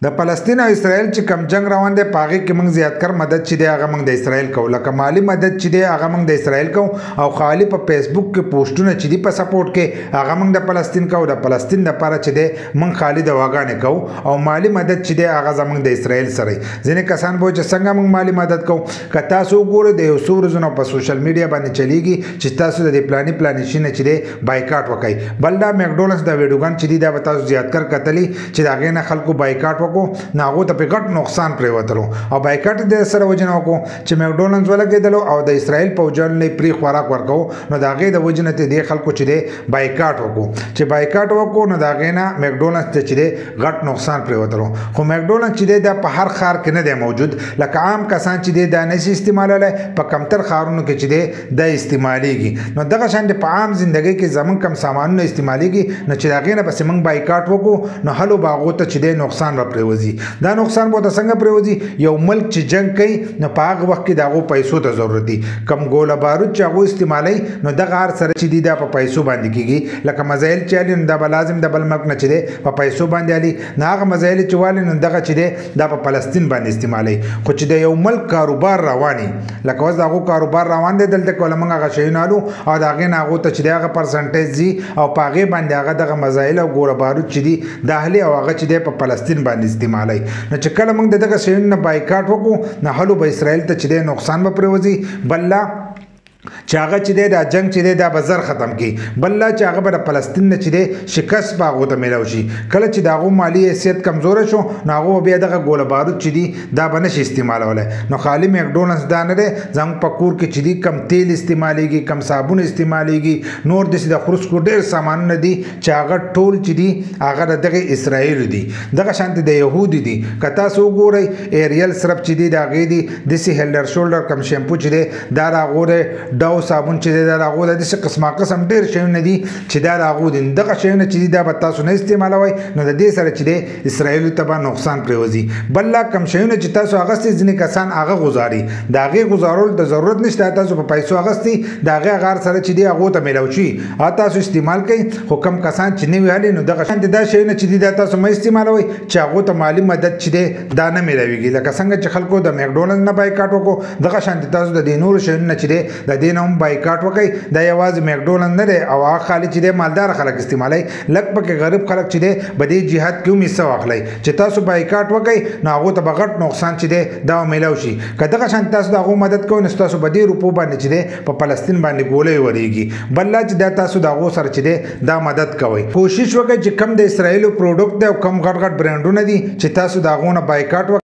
د فلسطین او اسرائیل چې کم جنگ روان دی پاغه کې موږ زیاتکر مدد چې دی هغه موږ د اسرائیل کو لکه مالی مدد چې دی هغه موږ د اسرائیل کو او خالی په فیسبوک کې پوسټونه چې دی په سپورټ کې هغه موږ د فلسطین کو د فلسطین لپاره چې دی موږ خالی د واګانې کو او مالی مدد چې دی هغه زموږ د اسرائیل سره ځینې کسان به چې څنګه موږ مالی مدد کو که تاسو وګورئ د یو څو ورځې په سوشل میډیا باندې چلیږي چې تاسو د پلاني شي نه چې دی بایکاټ وکړئ بل دا مکډونلډز د ویډیوګان چې دی دا به تاسو زیاتکر کتلی چې دا غینه خلکو بایکاټ وکړو ناغو ته په ګټ نقصان پریوتلو او بایکاټ د سره وجنه وکړو چې مکډونلډز ولګېدلو او د اسرائیل پوجان نه پری خوراک ورکو نو دا غي د وجنه ته د خلکو چې دی بایکاټ وکړو چې بایکاټ وکړو نو دا غینه مکډونلډز ته چې دی ګټ نقصان پریوتلو خو مکډونلډز چې دی د په هر خار کې نه دی موجود لکه عام کسان چې دی دا نشي استعمالولی په کمتر خارونو کې چې دی د استعمالېږي نو دغه شان په عام ژوندۍ کې زمون کم سامانونه استعمالېږي نو چې دا غینه بس موږ بایکاټ وکړو نو هلو باغو ته چې دی نقصان را پریوځي دا نقصان به څنګه پریوځي یو ملک چې جنگ کوي نو په هغه وخت کې دغه پیسو ته ضرورت دي کم ګوله بارود چې هغه استعمالي نو دغه هر سره چې دی دا په پیسو باندې کیږي لکه مزایل چې نو دا به لازم د بل ملک نه چې دی په پیسو باندې علي نه هغه مزایل چې والي نو دغه چې دی دا په فلسطین باندې استعمالي خو چې د یو ملک کاروبار رواني لکه اوس دغه کاروبار روان دی دلته کوله موږ هغه شیونه الو او دا غي نه هغه ته چې دغه پرسنټیج دي او پاغه باندې هغه دغه مزایل او ګوله بارود چې دی داخلي او هغه چې دی په فلسطین باندې استعمالي نو چې کله موږ دغه شیونه بایکاټ وکړو نه هلو به اسرائیل ته چې دی نقصان به پریوځي بل چې هغه چې دی دا جنگ چې دی دا به زر ختم کی بل چې هغه به د فلسطین نه چې دی شکست به هغو ته میلاو شي کله چې د هغو مالي حیثیت کمزوره شو نو هغو بیا دغه ګوله بارود چې دی دا به نشي استعمالولی نو خالي مکډونلډز دا نه دی زموږ په کور کې چې دی کم تیل استعمالیږي کم صابون استعمالیږي نور داسې د خروسکو ډېر سامانونه دي چې هغه ټول چې دی هغه د دغه اسرائیل دي دغه شانتې د یهودي دي که تاسو وګورئ ایریل سرپ چې دی د هغې دي داسې هیلډر شولډر کم شیمپو چې دی دا د هغو دی ډاو صابون چې دی دا د هغو د داسې قسمه قسم ډېر شیونه دي چې دا د هغو دي دغه شیونه چې دي دا به تاسو نه استعمالوئ نو د دې سره چې دی اسرائیلو ته به نقصان پرېوځي بل کم شیونه چې تاسو اخیستي ځینې کسان هغه ګزاري د هغې ګزارول د ضرورت نشته تاسو په پیسو اخیستي د هغې هغه سره چې دی هغو ته میلاو شي تاسو استعمال کوئ خو کم کسان چې نه وي هلې نو دغه شانتې دا شیونه چې دي دا تاسو مه استعمالوئ چې هغو ته مالي مدد چې دی دا نه میلاویږي لکه څنګه چې خلکو د مکډونلډز نه بایکاټ وکړو دغه شانتې تاسو د دې نورو شیونو نه چې دی د دې نه هم بایکاټ وکړئ دا یوازې مکډونلډز نه دی او هغه خالي چې دی مالدار خلک استعمالوي لږ پکې غریب خلک چې دی په دې جهاد کې هم حصه واخلئ چې تاسو بایکاټ وکړئ نو هغو ته به غټ نقصان چې دی دا میلاو شي که دغه شان تاسو د هغو مدد کوئ نو ستاسو په دې روپو باندې چې دی په فلسطین باندې ګولۍ ورېږي بل چې دا تاسو د هغو سره چې دی دا مدد کوئ کوشش وکړئ چې کم د اسرائیلو پروډکټ دی او کم غټ غټ برانډونه دي چې تاسو د هغو نه بایکاټ